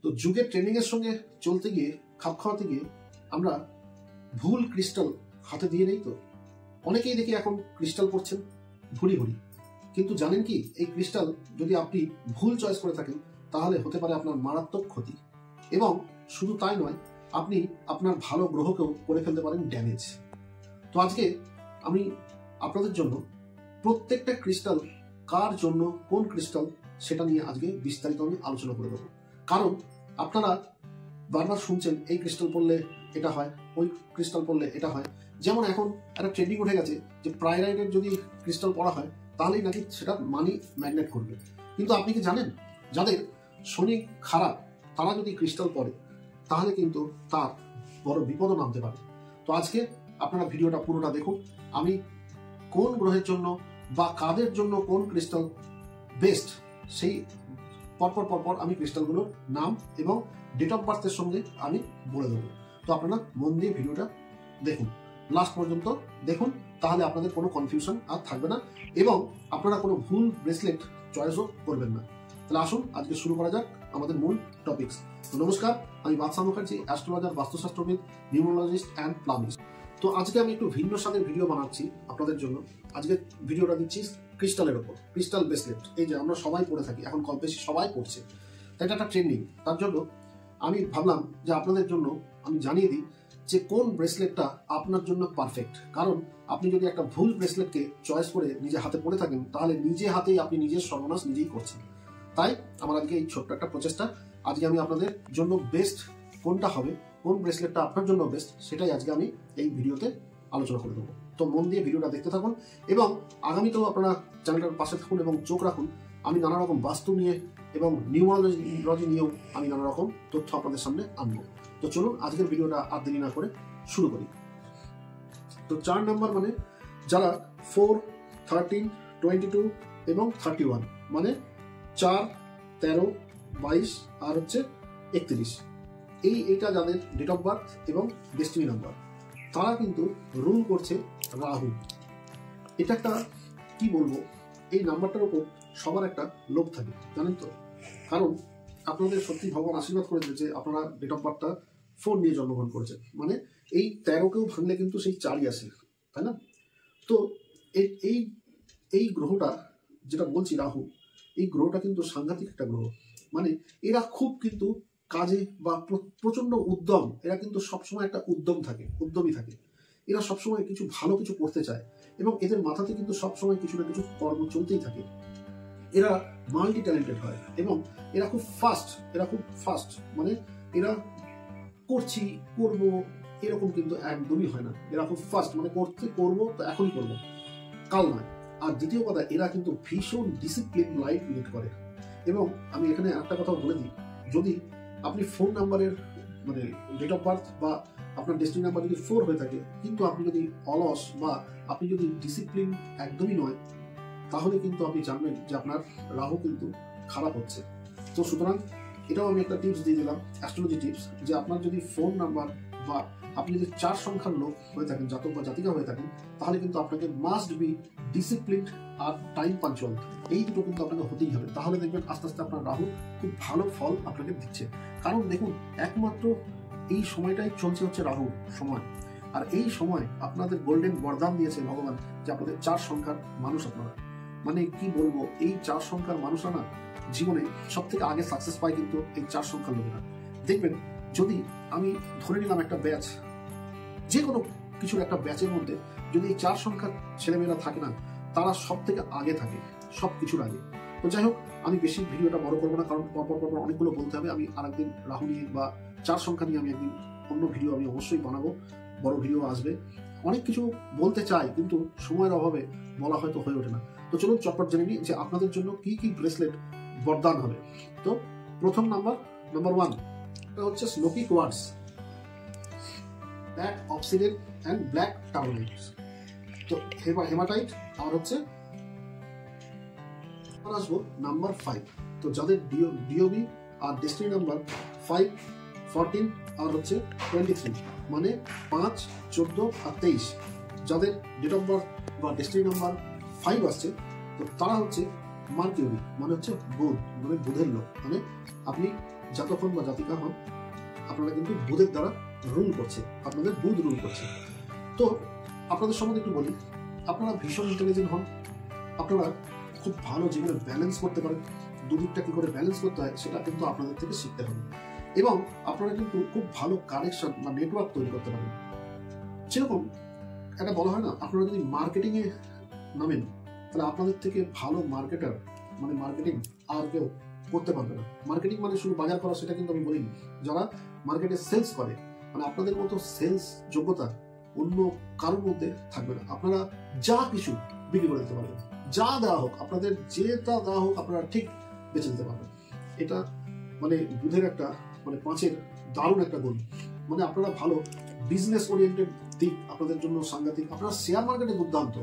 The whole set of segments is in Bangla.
তো যুগের ট্রেন্ডিং এর সঙ্গে চলতে গিয়ে, খাপ খাওয়াতে গিয়ে আমরা ভুল ক্রিস্টাল হাতে দিয়ে নেই। তো অনেকেই দেখি এখন ক্রিস্টাল পড়ছেন ভুরি ভুরি, কিন্তু জানেন কি এই ক্রিস্টাল যদি আপনি ভুল চয়েস করে থাকেন তাহলে হতে পারে আপনার মারাত্মক ক্ষতি। এবং শুধু তাই নয়, আপনি আপনার ভালো গ্রহকেও করে ফেলতে পারেন ড্যামেজ। তো আজকে আমি আপনাদের জন্য প্রত্যেকটা ক্রিস্টাল কার জন্য কোন ক্রিস্টাল সেটা নিয়ে আজকে বিস্তারিত আমি আলোচনা করে দেবো। কারণ আপনারা বারবার শুনছেন এই ক্রিস্টাল পড়লে এটা হয়, ওই ক্রিস্টাল পড়লে এটা হয়। যেমন এখন একটা ট্রেন্ডিং উঠে গেছে যে প্রাইরাইটের যদি ক্রিস্টাল পড়া হয় তাহলেই নাকি সেটা মানি ম্যাগনেট করবে। কিন্তু আপনি কি জানেন যাদের শনি খারাপ তারা যদি ক্রিস্টাল পড়ে তাহলে কিন্তু তার বড় বিপদও নামতে পারে। তো আজকে আপনারা ভিডিওটা পুরোটা দেখুন, আমি কোন গ্রহের জন্য বা কাদের জন্য কোন ক্রিস্টাল বেস্ট সেই পরপর আমি ক্রিস্টালগুলোর নাম এবং ডেট অফ বার্থের সঙ্গে আমি বলে দেবো। তো আপনারা মন দিয়ে ভিডিওটা দেখুন, লাস্ট পর্যন্ত দেখুন, তাহলে আপনাদের কোনো কনফিউশন আর থাকবে না এবং আপনারা কোনো ভুল ব্রেসলেট চয়েসও করবেন না। তাহলে আসুন আজকে শুরু করা যাক আমাদের মূল টপিকস। তো নমস্কার, আমি বাদশা মুখার্জি, অ্যাস্ট্রোলজার, বাস্তুশাস্ত্রবিদ, নিউমোলজিস্ট অ্যান্ড প্লামিস্ট। তো আজকে আমি একটু ভিন্ন স্বাদের ভিডিও বানাচ্ছি আপনাদের জন্য। আজকে ভিডিওটা দিচ্ছি ক্রিস্টালের ওপর, ক্রিস্টাল ব্রেসলেট। এই যে আমরা সবাই পড়ে থাকি, এখন কম বেশি সবাই পড়ছে, তাই এটা একটা ট্রেন্ডিং। তার জন্য আমি ভাবলাম যে আপনাদের জন্য আমি জানিয়ে দিই যে কোন ব্রেসলেটটা আপনার জন্য পারফেক্ট। কারণ আপনি যদি একটা ভুল ব্রেসলেটকে চয়েস করে নিজে হাতে পড়ে থাকেন তাহলে নিজে হাতেই আপনি নিজের সর্বনাশ নিজেই করছেন। তাই আমার আজকে এই ছোট্ট একটা প্রচেষ্টা, আজকে আমি আপনাদের জন্য বেস্ট কোনটা হবে, কোন ব্রেসলেটটা আপনার জন্য বেস্ট, সেটাই আজকে আমি এই ভিডিওতে আলোচনা করে দেবো। তো মন দিয়ে ভিডিওটা দেখতে থাকুন এবং আগামীতেও আপনারা চ্যানেলটার পাশে থাকুন এবং চোখ রাখুন। আমি নানা রকম বাস্তু নিয়ে এবং নিউমোলজি নিয়েও আমি নানা রকম তথ্য আপনাদের সামনে আনবো। তো চলুন আজকের ভিডিওটা আর দেরি না করে শুরু করি। তো 4 নাম্বার মানে যারা 4, 13, 22 এবং 31 মানে 4, 13, 22 আর হচ্ছে 31, এইটা যাদের ডেট অফ বার্থ এবং ডেস্টিনি নাম্বার, তারা কিন্তু রুল করছে রাহু। এটা একটা কি বলবো, এই নাম্বারটার উপর সবার একটা লোভ থাকে, জানেন তো। কারণ আপনাদের সত্যি ভগবান আশীর্বাদ করেছে যে আপনারা ডেট অফ বার্থটা 4 নিয়ে জন্মগ্রহণ করেছেন, মানে এই 13কেও ভাঙলে কিন্তু সেই 4ই আসে, তাই না? তো এই এই গ্রহটা যেটা বলছি রাহু, এই গ্রহটা কিন্তু সাংঘাতিক একটা গ্রহ। মানে এরা খুব কিন্তু কাজে বা প্রচন্ড উদ্যম, এরা কিন্তু সবসময় একটা উদ্যমী থাকে। এরা সবসময় কিছু ভালো কিছু করতে চায় এবং এদের মাথাতে কিন্তু সবসময় কিছু না কিছু কর্ম চলতেই থাকে। এরা মাল্টি ট্যালেন্টেড হয় এবং এরা খুব ফাস্ট, মানে এরা করব এরকম কিন্তু একদমই হয় না। এরা খুব ফাস্ট, মানে করবো তো এখনই করবো, কাল নয়। আর দ্বিতীয় কথা, এরা কিন্তু ভীষণ ডিসিপ্লিন লাইফ লিড করে। এবং আমি এখানে একটা কথা বলে দিই, যদি আপনি 4 নাম্বারের মানে ডেট অফ বার্থ বা আপনার ডেস্টিনি নাম্বার যদি 4 হয়ে থাকে, কিন্তু আপনি যদি অলস বা আপনি যদি ডিসিপ্লিন একদমই নয়, তাহলে কিন্তু আপনি জানবেন যে আপনার রাহু কিন্তু খারাপ হচ্ছে। তো সুতরাং এটাও আমি একটা টিপস দিয়ে দিলাম, অ্যাস্ট্রোলজি টিপস, যে আপনার যদি 4 নাম্বার বা আপনি যদি 4 সংখ্যার লোক হয়ে থাকেন, জাতক বা জাতিকা হয়ে থাকেন, তাহলে কিন্তু আপনাকে মাস্ট বি ডিসিপ্লিন আর টাইম পাঞ্চুয়াল, এই দুটো কিন্তু আপনাকে হতেই হবে। তাহলে দেখবেন আস্তে আস্তে আপনার রাহু খুব ভালো ফল আপনাকে দিচ্ছে। কারণ দেখুন, একমাত্র এই সময়টাই চলছে হচ্ছে রাহুর সময়, আর এই সময় আপনাদের গোল্ডেন বরদান দিয়েছে ভগবান যে আপনাদের 4 সংখ্যার মানুষ আপনারা। মানে কি বলবো, এই 4 সংখ্যার মানুষরা না জীবনে সব থেকে আগে সাকসেস পায় কিন্তু এই 4 সংখ্যার লোকেরা। দেখবেন, যদি আমি ধরে নিলাম একটা ব্যাচ, যে কোনো কিছুর একটা ব্যাচের মধ্যে যদি এই 4 সংখ্যার ছেলেমেয়েরা থাকে না, তারা সব থেকে আগে থাকে, সব কিছুর আগে। তো যাই হোক, আমি বেশি ভিডিওটা বড় করবো না, কারণ পরপর অনেকগুলো বলতে হবে। আমি আরেকদিন রাহু নিয়ে বা 4 সংখ্যা নিয়ে আমি একদিন অন্য ভিডিও আমি অবশ্যই বানাবো, বড় ভিডিও আসবে। অনেক কিছু বলতে চাই কিন্তু সময়ের অভাবে বলা হয়তো হয়ে ওঠে না। তো চলুন চটপট জেনে নিই যে আপনাদের জন্য কি কি ব্রেসলেট বরদান হবে। তো প্রথম নাম্বার 1 এটা হচ্ছে smoky quartz, black obsidian and black turmeric. তো হেমাটাইট। আর হচ্ছে আসবো নাম্বার 5। তো যাদের ডিওবি আর ডেস্টিনি নাম্বার 5, 14 আর হচ্ছে 23, মানে 5, 14 আর 23, যাদের ডেট অফ বার্থ বা ডেস্টিনি নাম্বার 5 আসছে, তো তারা হচ্ছে মার্কিউরি, মানে হচ্ছে বুধ, মানে বুধের লোক। মানে আপনি জাতক বা জাতিকা হন, আপনারা কিন্তু বুধের দ্বারা রুল করছে, আপনাদের বুধ রুল করছে। তো আপনাদের সম্বন্ধে একটু বলি, আপনারা ভীষণ ইন্টেলিজেন্ট হন, আপনারা খুব ভালো জীবনে ব্যালেন্স করতে পারেন। দুদিকটা কি করে ব্যালেন্স করতে হয় সেটা কিন্তু আপনাদের থেকে শিখতে হবে, এবং আপনারা কিন্তু খুব ভালো কানেকশন বা নেটওয়ার্ক তৈরি করতে পারেন। যেরকম একটা বলা হয় না, আপনারা যদি মার্কেটিং এ নামেন তাহলে আপনাদের থেকে ভালো মার্কেটার মানে মার্কেটিং আর কেউ করতে পারবে না। মার্কেটিং মানে শুধু বাজার করা সেটা কিন্তু আমি বলিনি, যারা মার্কেটে সেলস করে মানে আপনাদের মতো সেলস যোগ্যতা অন্য কারোর মধ্যে থাকবে না। আপনারা যা কিছু বিক্রি করে দিতে পারবেন, যা দেওয়া হোক আপনাদের, যেটা দেওয়া হোক আপনারা ঠিক বেঁচে দিতে পারবেন। এটা মানে বুধের একটা মানে 5-এর দারুণ একটা গুণ। মানে আপনারা ভালো বিজনেস ওরিয়েন্টেড দিক আপনাদের জন্য সাংঘাতিক, আপনারা শেয়ার মার্কেটে দুর্দান্ত।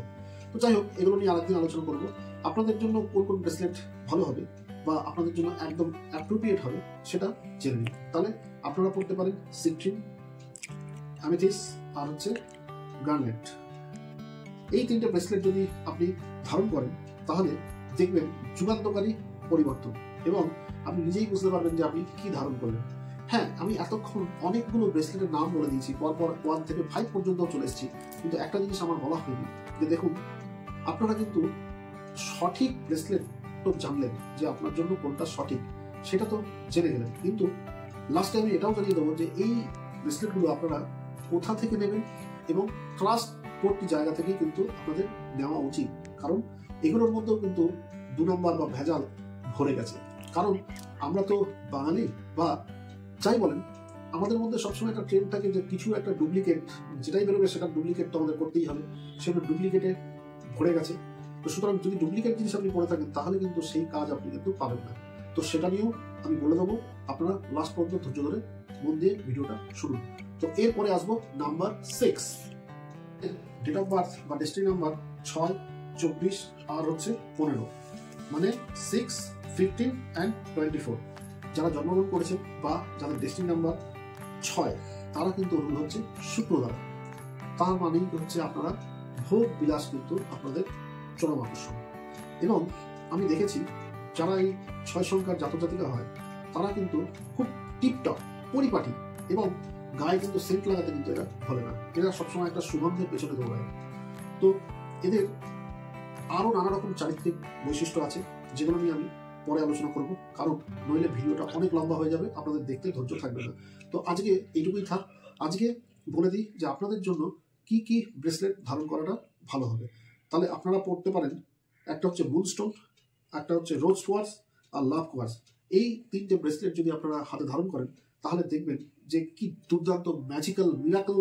তো যাই হোক, এগুলো নিয়ে আরেকদিন আলোচনা করবো। আপনাদের জন্য কোন কোন ব্রেসলেট ভালো হবে বা আপনাদের জন্য একদম অ্যাপ্রোপ্রিয়েট হবে সেটা জেনে নিন। তাহলে আপনারা পড়তে পারেন সিট্রিন, অ্যামেথিস আর হচ্ছে গার্নেট। এই 3টে ব্রেসলেট যদি আপনি ধারণ করেন তাহলে দেখবেন যুগান্তকারী পরিবর্তন, এবং আপনি নিজেই বুঝতে পারবেন যে আপনি কি ধারণ করলেন। হ্যাঁ, আমি এতক্ষণ অনেকগুলো ব্রেসলেটের নাম বলে দিয়েছি, পরপর 1 থেকে 5 পর্যন্ত চলে এসেছি, কিন্তু একটা জিনিস আমার বলা হয়নি যে দেখুন, আপনারা কিন্তু সঠিক ব্রেসলেট তো জানলেন যে আপনার জন্য কোনটা সঠিক সেটা তো জেনে গেলেন, কিন্তু লাস্টে আমি এটাও জানিয়ে দেবো যে এই ব্রেসলেটগুলো আপনারা কোথা থেকে নেবেন এবং ট্রাস্ট প্রতি জায়গা থেকে কিন্তু আপনাদের নেওয়া উচিত। কারণ এগুলোর মধ্যেও কিন্তু 2 নম্বর বা ভেজাল ভরে গেছে। কারণ আমরা তো বাঙালি বা যাই বলেন, আমাদের মধ্যে সবসময় একটা ট্রেন্ড থাকে যে কিছু একটা ডুপ্লিকেট, যেটাই বেরোবে সেটা ডুপ্লিকেট তো আমাদের করতেই হবে, সেটা ডুপ্লিকেটে ভরে গেছে। তো সুতরাং যদি ডুপ্লিকেট জিনিস আপনি করে থাকেন তাহলে কিন্তু সেই কাজ আপনি কিন্তু পাবেন না। তো সেটা নিয়েও আমি বলে দেবো, আপনারা লাস্ট পর্যন্ত ধৈর্য ধরে মন দিয়ে ভিডিওটা শুনুন। তো এরপরে আসবো নাম্বার 6, ডেট অফ বার্থ বা ডেস্টিনি নাম্বার 6, 24 আর হচ্ছে 15, মানে 6, 15 and 24। যারা জন্মগ্রহণ করেছে বা যাদের ডেস্টিনি নাম্বার 6 তারা কিন্তু রুল হচ্ছে শুক্র দ্বারা। তার মানেই হচ্ছে আপনারা ভোগ বিলাস কিন্তু আপনাদের চরম আকর্ষণ। এবং আমি দেখেছি যারা এই 6 সংখ্যার জাতক জাতিকা হয় তারা কিন্তু খুব টিপটপ পরিপাটি, এবং গায়ে কিন্তু সেন্ট লাগাতে কিন্তু এরা ভোলে না, এরা সবসময় একটা সুগন্ধের পেছনে দৌড়ায়। তো এদের আরো নানা রকম চারিত্রিক বৈশিষ্ট্য আছে যেগুলো নিয়ে আমি পরে আলোচনা করব, কারণ নইলে ভিডিওটা অনেক লম্বা হয়ে যাবে, আপনাদের দেখতে ধৈর্য থাকবে না। তো আজকে এইটুকুই থাক। আজকে বলে দিই যে আপনাদের জন্য কি কি ব্রেসলেট ধারণ করাটা ভালো হবে। তাহলে আপনারা পড়তে পারেন, একটা হচ্ছে মুনস্টোন, একটা হচ্ছে রোজ কোয়ার্টজ আর লাভ কোয়ার্টজ। এই 3টে ব্রেসলেট যদি আপনারা হাতে ধারণ করেন তাহলে দেখবেন যে কি দুর্দান্ত ম্যাজিক্যাল মিরাকল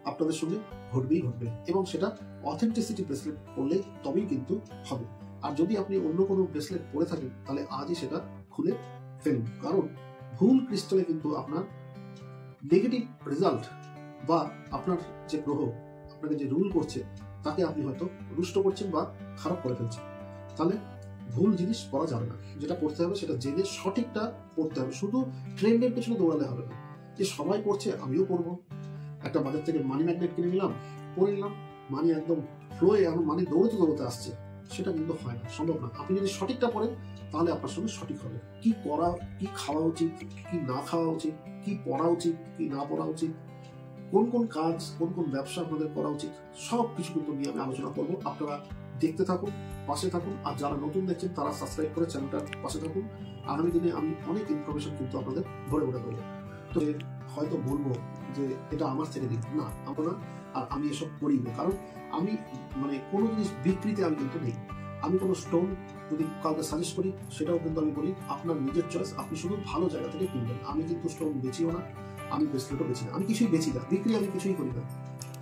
আপনাদের সঙ্গে ঘটবেই ঘটবে, এবং সেটা অথেন্টিসিটি ব্রেসলেট পরলে তবেই কিন্তু হবে। আর যদি আপনি অন্য কোনো ব্রেসলেট পরে থাকেন তাহলে আজই সেটা খুলে ফেলুন, কারণ ভুল ক্রিস্টালে কিন্তু আপনার নেগেটিভ রেজাল্ট বা আপনার যে গ্রহ আপনাকে যে রুল করছে তাকে আপনি হয়তো রুষ্ট করছেন বা খারাপ করে ফেলছেন। তাহলে ভুল জিনিস পড়া যাবে না, যেটা পড়তে হবে সেটা জেনে সঠিকটা পড়তে হবে। শুধু ট্রেন্ডের পেছনে দৌড়ালে হবে না, যে সবাই পড়ছে আমিও পড়বো। একটা বাজার থেকে মানি ম্যাগনেট কিনে নিলাম, পরে নিলাম, মানি একদম ফ্লোয়ে এখন মানি দৌড়তে দৌড়তে আসছে, সেটা কিন্তু হয় না, সম্ভব না। আপনি যদি সঠিকটা পড়েন তাহলে আপনার সঙ্গে সঠিক হবে। কি করা, কি খাওয়া উচিত, কি না খাওয়া উচিত, কি পড়া উচিত, কি না পড়া উচিত, কোন কোন কাজ, কোন কোন ব্যবসা আপনাদের করা উচিত, সব কিছু কিন্তু নিয়ে আমি আলোচনা করবো। আপনারা দেখতে থাকুন, পাশে থাকুন, আর যারা নতুন দেখছেন তারা সাবস্ক্রাইব করে চ্যানেলটার পাশে থাকুন। আগামী দিনে আমি অনেক ইনফরমেশন কিন্তু আপনাদের ভরে ভরে দেবো। তো হয়তো বলবো যে এটা আমার থেকে দিন না, আমরা আর আমি এসব করি না, কারণ আমি মানে কোনো জিনিস বিক্রিতে আমি কিন্তু নেই। আমি কোনো স্টোন যদি কাউকে সাজেস্ট করি সেটাও কিন্তু আমি বলি আপনার নিজের চয়েস, আপনি শুধু ভালো জায়গা থেকে কিনবেন। আমি কিন্তু স্টোন বেচিও না, আমি ব্রেসলেটও বেচি না, আমি কিছুই বেচি না, বিক্রি আমি কিছুই করি না,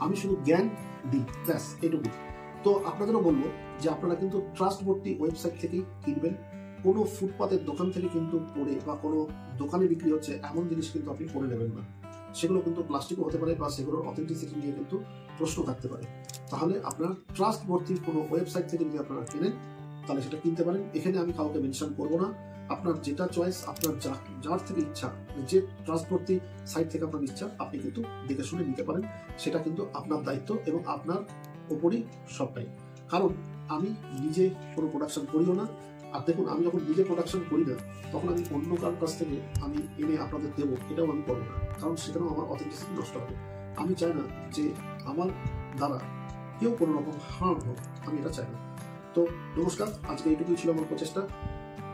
আমি শুধু জ্ঞান দিই, ব্যাস এটুকু। তো আপনাদেরও বলবো যে আপনারা কিন্তু ট্রাস্টবর্তী ওয়েবসাইট থেকেই কিনবেন। কোনো ফুটপাতের দোকান থেকে কিন্তু পড়ে বা কোনো দোকানে বিক্রি হচ্ছে এমন জিনিস কিন্তু আপনি পড়ে নেবেন না, সেগুলো কিন্তু প্লাস্টিকও হতে পারে বা সেগুলোর অথেন্টিসিটি নিয়ে কিন্তু প্রশ্ন থাকতে পারে। তাহলে আপনার ট্রাস্টবর্তী কোনো ওয়েবসাইট থেকে যদি আপনারা কেনেন তাহলে সেটা কিনতে পারেন। এখানে আমি কাউকে মেনশন করবো না, আপনার যেটা চয়েস, আপনার যার থেকে ইচ্ছা, যে ট্রাস্টবর্তী সাইট থেকে আপনার ইচ্ছা আপনি কিন্তু দেখে শুনে নিতে পারেন। সেটা কিন্তু আপনার দায়িত্ব এবং আপনার ওপরই সবটাই। কারণ আমি নিজে কোনো প্রোডাকশন করিও না, আর দেখুন, আমি যখন নিজে প্রোডাকশন করি না, তখন আমি অন্য কারোর কাছ থেকে আমি এনে আপনাদের দেবো, এটাও আমি করবো না, কারণ সেখানেও আমার অথেন্টিসিটি নষ্ট হবে। আমি চাই না যে আমার দ্বারা কেউ কোনো রকম হার্ম হোক, আমি এটা চাই না। তো নমস্কার, আজকে এইটুকুই ছিল আমার প্রচেষ্টা।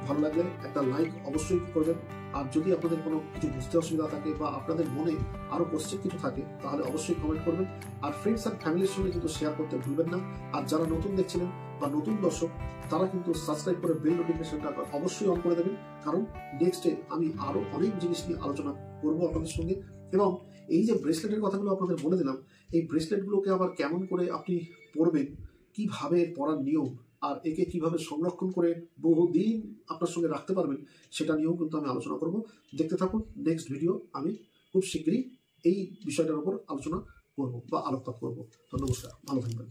ভালো লাগলে একটা লাইক অবশ্যই করবেন। আর যদি আপনাদের কোনো কিছু বুঝতে অসুবিধা থাকে বা আপনাদের মনে আরও কোশ্চেন কিছু থাকে, তাহলে অবশ্যই কমেন্ট করবেন। আর ফ্রেন্ডস অ্যান্ড ফ্যামিলির সঙ্গে কিন্তু শেয়ার করতে ভুলবেন না। আর যারা নতুন দেখছিলেন বা নতুন দর্শক, তারা কিন্তু সাবস্ক্রাইব করে বেল নোটিফিকেশনটা অবশ্যই অন করে দেবেন, কারণ নেক্সটে আমি আরও অনেক জিনিস নিয়ে আলোচনা করবো আপনাদের সঙ্গে। এবং এই যে ব্রেসলেটের কথাগুলো আপনাদের বলে দিলাম, এই ব্রেসলেটগুলোকে আবার কেমন করে আপনি পরবেন, কিভাবে পরার নিয়ম, আর একে কিভাবে সংরক্ষণ করে বহুদিন আপনার সঙ্গে রাখতে পারবেন, সেটা নিয়েও কিন্তু আমি আলোচনা করব। দেখতে থাকুন, নেক্সট ভিডিও আমি খুব শীঘ্রই এই বিষয়টার উপর আলোচনা করব বা আলোকপাত করব। তো নমস্কার, ভালো থাকবেন।